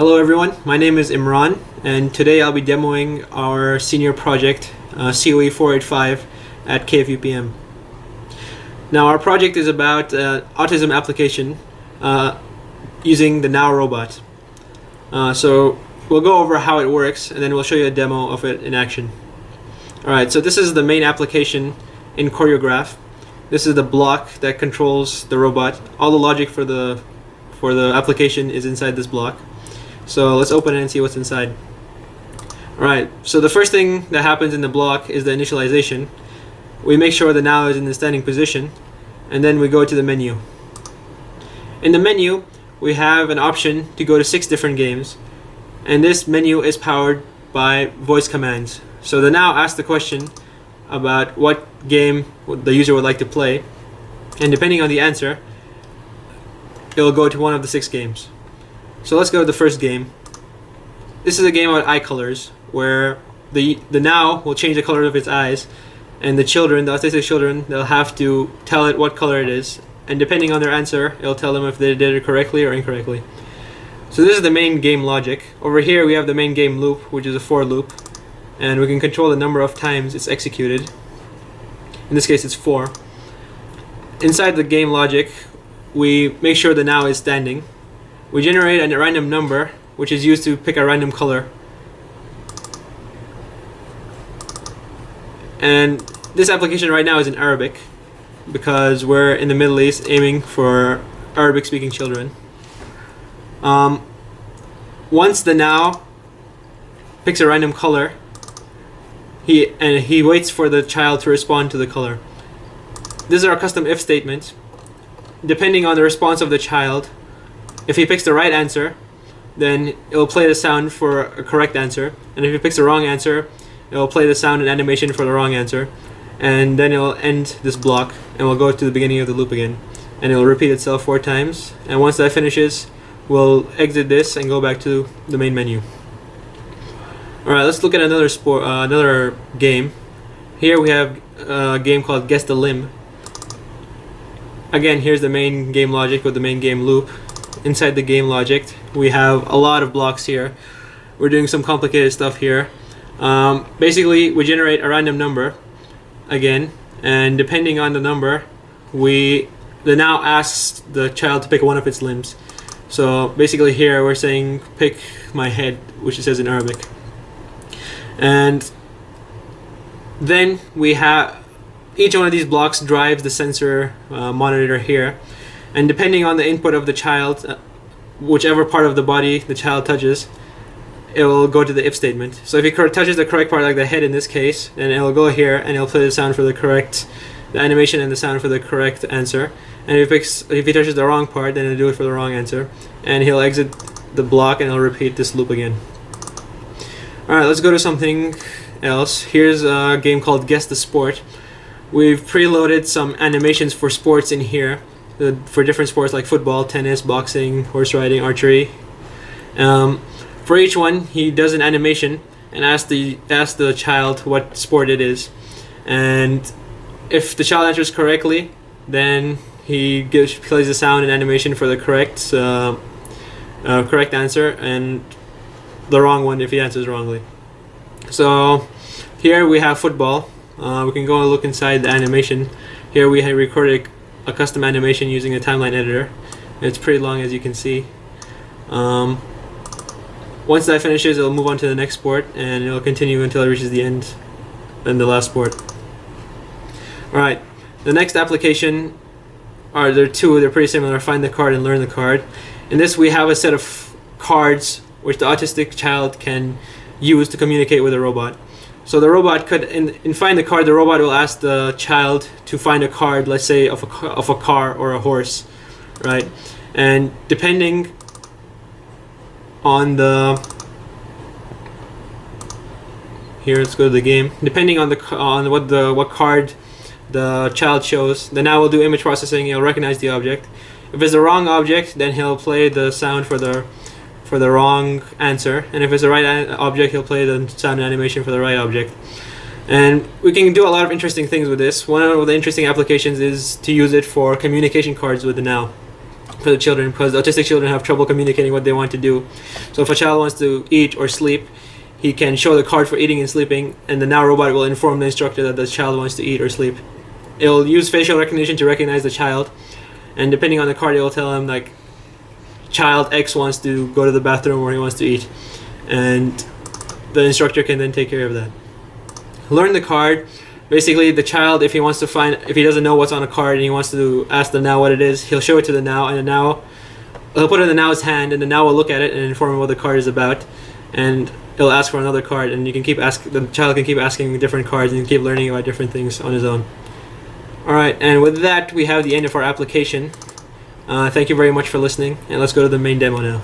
Hello everyone, my name is Imran, and today I'll be demoing our senior project, COE 485 at KFUPM. Now our project is about autism application using the NAO robot. So we'll go over how it works, and then we'll show you a demo of it in action. Alright, so this is the main application in Choreograph. This is the block that controls the robot. All the logic for the application is inside this block. So let's open it and see what's inside. Alright, so the first thing that happens in the block is the initialization. We make sure the NAO is in the standing position, and then we go to the menu. In the menu, we have an option to go to 6 different games, and this menu is powered by voice commands. So the NAO asks the question about what game the user would like to play, and depending on the answer, it'll go to one of the 6 games. So let's go to the first game. This is a game about eye colors, where the NAO will change the color of its eyes, and the autistic children, they'll have to tell it what color it is, and depending on their answer, it'll tell them if they did it correctly or incorrectly. So this is the main game logic. Over here we have the main game loop, which is a for loop, and we can control the number of times it's executed. In this case it's 4. Inside the game logic, we make sure the NAO is standing. We generate a random number, which is used to pick a random color. And this application right now is in Arabic, because we're in the Middle East aiming for Arabic speaking children. Once the NAO picks a random color, he waits for the child to respond to the color. This is our custom if statement. Depending on the response of the child, if he picks the right answer, then it will play the sound for a correct answer, and if he picks the wrong answer, it will play the sound and animation for the wrong answer, and then it will end this block, and we'll go to the beginning of the loop again, and it will repeat itself 4 times, and once that finishes, we'll exit this and go back to the main menu. Alright, let's look at another game. Here we have a game called Guess the Limb. Again, here's the main game logic with the main game loop. Inside the game logic, we have a lot of blocks here. We're doing some complicated stuff here. Basically, we generate a random number again, and depending on the number, the NAO asks the child to pick one of its limbs. So basically here we're saying pick my head, which it says in Arabic. And then we have each one of these blocks drives the sensor monitor here, and depending on the input of the child, whichever part of the body the child touches, it will go to the if statement. So if he touches the correct part, like the head in this case, then it will go here and it'll play the sound for the animation and the sound for the correct answer. And if he touches the wrong part, then it'll do it for the wrong answer, and he'll exit the block and it'll repeat this loop again. Alright, let's go to something else. Here's a game called Guess the Sport. We've preloaded some animations for sports in here, for different sports like football, tennis, boxing, horse riding, archery. For each one, he does an animation and asks the child what sport it is. And if the child answers correctly, then he plays the sound and animation for the correct answer, and the wrong one if he answers wrongly. So here we have football. We can go and look inside the animation. Here we have recorded a custom animation using a timeline editor. It's pretty long, as you can see. Once that finishes, it'll move on to the next sport, and it'll continue until it reaches the end and the last sport. Alright, the next application there are 2. They're pretty similar: Find the Card and Learn the Card. In this, we have a set of cards which the autistic child can use to communicate with a robot. So the robot could, in Find the Card, the robot will ask the child to find a card, let's say of a car or a horse, right? And depending on let's go to the game. Depending on what card the child shows, then NAO will do image processing. He'll recognize the object. If it's the wrong object, then he'll play the sound for the wrong answer, and if it's the right object, he'll play the sound and animation for the right object. And we can do a lot of interesting things with this. One of the interesting applications is to use it for communication cards with the NAO. for the children, because autistic children have trouble communicating what they want to do. So if a child wants to eat or sleep, he can show the card for eating and sleeping, and the NAO robot will inform the instructor that the child wants to eat or sleep. It'll use facial recognition to recognize the child, and depending on the card, it will tell him, like, child X wants to go to the bathroom or he wants to eat, and the instructor can then take care of that. Learn the card. Basically, the child, if he doesn't know what's on a card and he wants to ask the NAO what it is, he'll show it to the NAO, and the NAO, he'll put it in the NAO's hand, and the NAO will look at it and inform him what the card is about, and he'll ask for another card, and the child can keep asking different cards and keep learning about different things on his own. Alright, and with that, we have the end of our application. Thank you very much for listening, and let's go to the main demo now.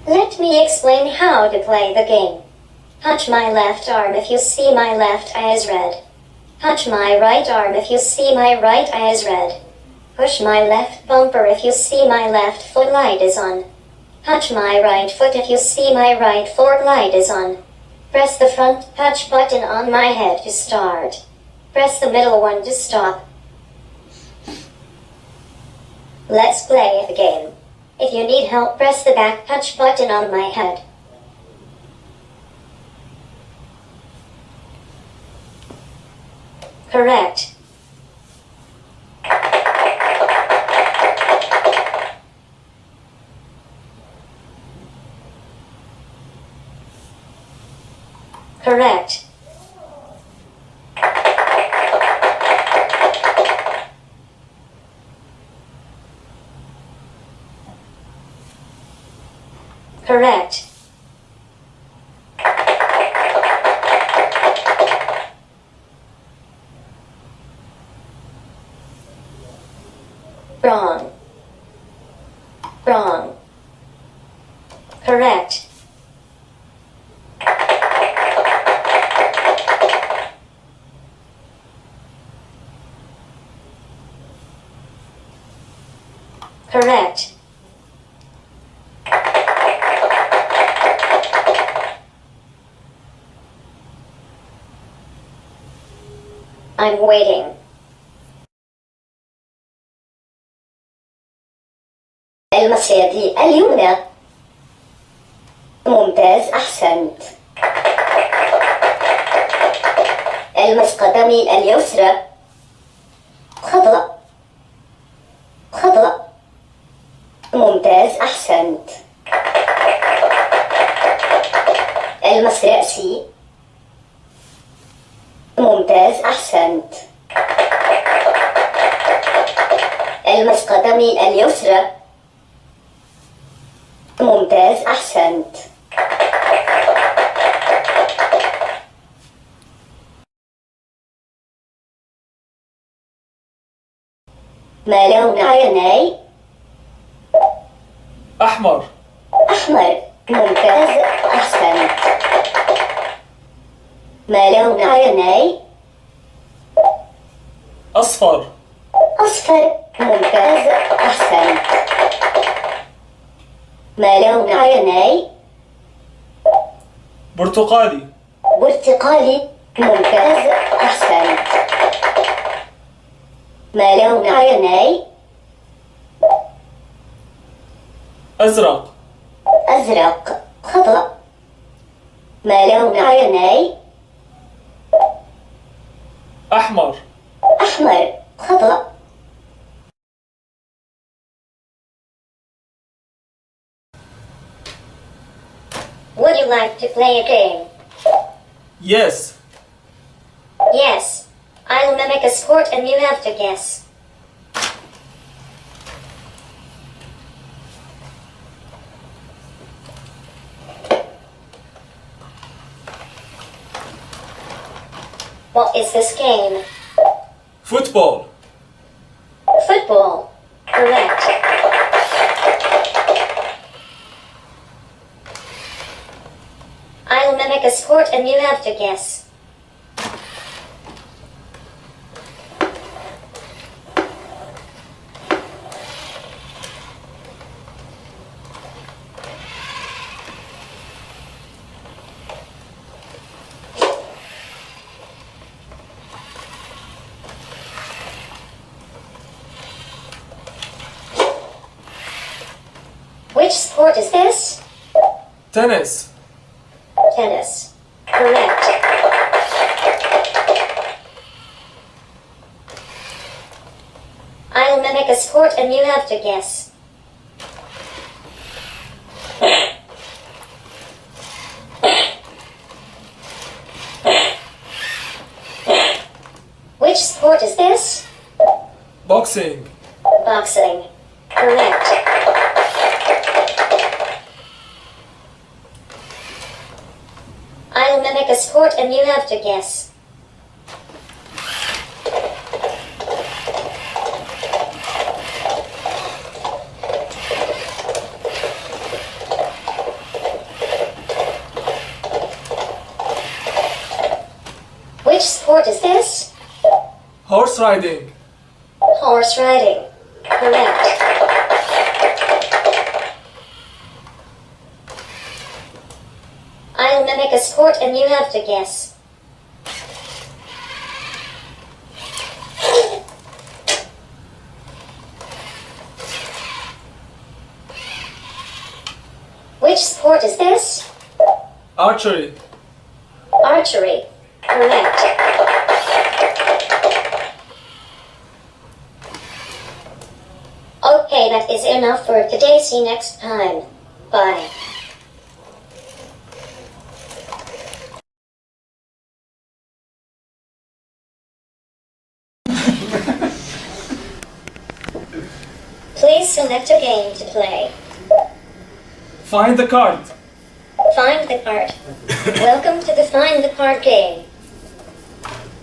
Let me explain how to play the game. Touch my left arm if you see my left eye is red. Touch my right arm if you see my right eye is red. Push my left bumper if you see my left foot light is on. Touch my right foot if you see my right fork light is on. Press the front touch button on my head to start. Press the middle one to stop. Let's play the game. If you need help, press the back touch button on my head. Correct. Correct. Correct. Wrong. Wrong. Correct. Correct. I'm waiting. المس يدي اليمنى. ممتاز، أحسنت. المس قدمي اليسرى. خطأ. خطأ. ممتاز، أحسنت. المس رأسي. ممتاز، أحسنت. المس قدمي اليسرى. ممتاز، أحسنت. ما لون عيني؟ أحمر. أحمر، ممتاز، أحسنت. ما لون عيني؟ أصفر. أصفر، ممتاز، أحسنت. ما لون عيني؟ برتقالي. برتقالي، ممتاز، أحسنت. ما لون عيني؟ أزرق. أزرق، خطأ. ما لون عيني؟ أحمر. أحمر، خطأ. Would you like to play a game? Yes. Yes. I'll mimic a sport and you have to guess. What is this game? Football. Football. Correct. I'll mimic a sport and you have to guess. sport is this? Tennis. Tennis. Correct. I'll mimic a sport and you have to guess. Which sport is this? Boxing. Boxing. Correct. I'll mimic a sport and you have to guess. Which sport is this? Horse riding. Horse riding. Correct. I'll mimic a sport and you have to guess. Which sport is this? Archery. Archery. Correct. Okay, that is enough for today. See you next time. Bye. Please select a game to play. Find the card. Find the card. Welcome to the Find the Card game.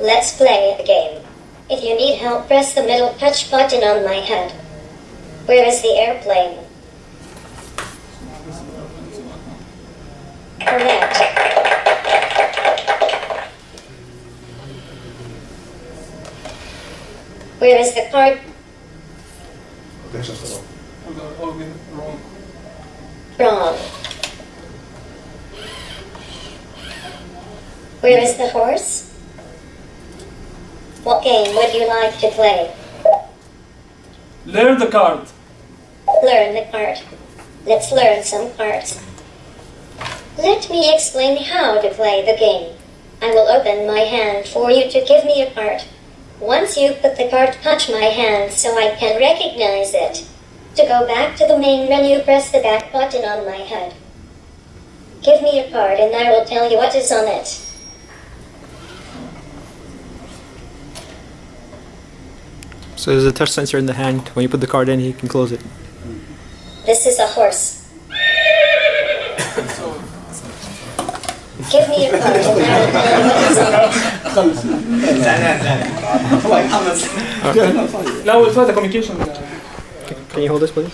Let's play a game. If you need help, press the middle touch button on my head. Where is the airplane? Correct. Where is the card? Wrong. Where is the horse? What game would you like to play? Learn the card. Learn the card. Let's learn some cards. Let me explain how to play the game. I will open my hand for you to give me a card. Once you put the card, touch my hand so I can recognize it. To go back to the main menu, press the back button on my head. Give me a card and I will tell you what is on it. So there's a touch sensor in the hand. When you put the card in, you can close it. This is a horse. Give me a card and I will tell you what is on it. Now we'll try the communication. Can you hold this, please?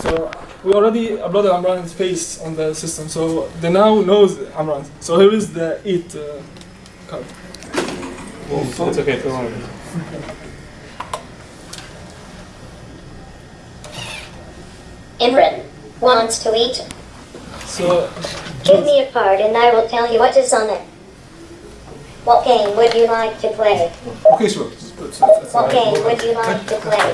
So we already uploaded Amran's face on the system, so the now knows Amran. So here is the eat card. It's okay, don't worry. Imran wants to eat. So Give me a card and I will tell you what is on it. What game would you like to play? Okay, sure. What game would you like to play?